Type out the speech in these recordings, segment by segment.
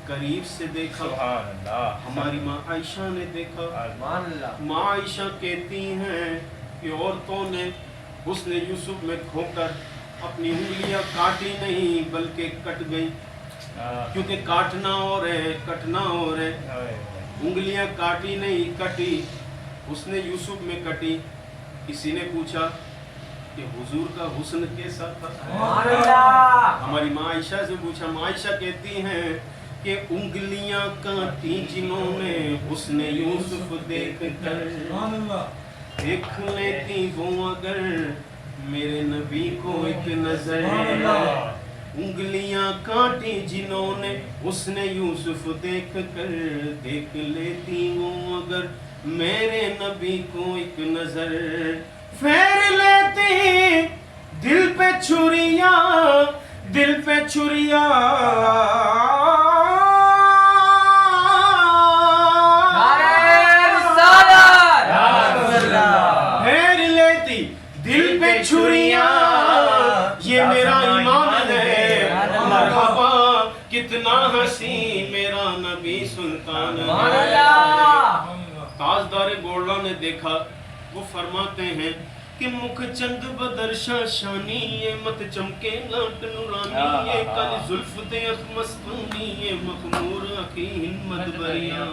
قریب سے دیکھا. سبحان اللہ. ہماری ماں عائشہ نے دیکھا. سبحان اللہ. ماں عائشہ کہتی ہیں کہ عورتوں نے حسن یوسف میں کھو کر اپنی انگلیاں کاٹی نہیں بلکہ کٹ گئی. کیونکہ کاٹنا اور ہے کٹنا اور ہے. انگلیاں کاٹی نہیں کٹی، حسن یوسف میں کٹی. کسی نے پوچھا کہ حضور کا حسن کیسا تھا؟ ہماری ماں عائشہ سے پوچھا. ماں عائشہ کہتی ہیں کہ انگلیاں کاٹی جنہوں نے حسن یوسف دیکھ کر، دیکھ لیتی وہ اگر میرے نبی کو ایک نظر. انگلیاں کاٹی جنہوں نے حسن یوسف دیکھ کر، دیکھ لیتی وہ اگر میرے نبی کو ایک نظر. پھیر لیتی دل پہ چھریاں، دل پہ چھریاں، پھیر لیتی دل پہ چھریاں. یہ میرا ایمان ہے مرحبا کتنا حسین میرا نبی سلطان. تاجدار گولڈا نے دیکھا. وہ فرماتے ہیں کہ مکھ چند بدرشا شانی یہ مت چمکے لاٹ نورانی یہ کل زلف دے اخ مستونی یہ مخمور اخی ہمت بریا.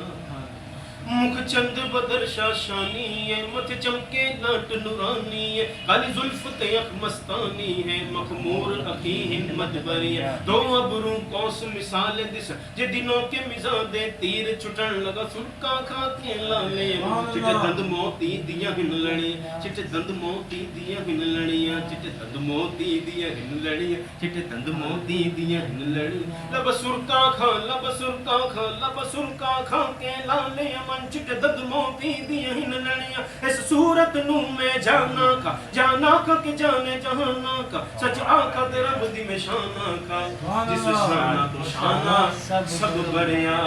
مکھ چند بدرشا شانی ہے مت چمکے لاٹ نورانی ہے کالی زلف تے اخ مستانی ہے مخمور اخی ہمت بری. دو ابرو کوس مثال دس جے دنوں کے مزادے تیر چھٹن لگا سرکا کھاتی لالے. چٹے دند موتی دیا ہن لڑی، چٹے دند موتی دیا ہن لڑیاں، چٹے دند موتی دیا ہن لڑیاں، چٹے دند موتی دیا ہن لڑی. لب سرکا کھا لب سرکا کھا لب سرکا کھا کے لالے چٹے دند موتی دیا ہن لڑیاں. اس صورت نو میں جانا کا کہ جانے جہانا کا سچ آقا دے رب دی میں شانہ کا جس شانہ تو شانہ سب بڑیا.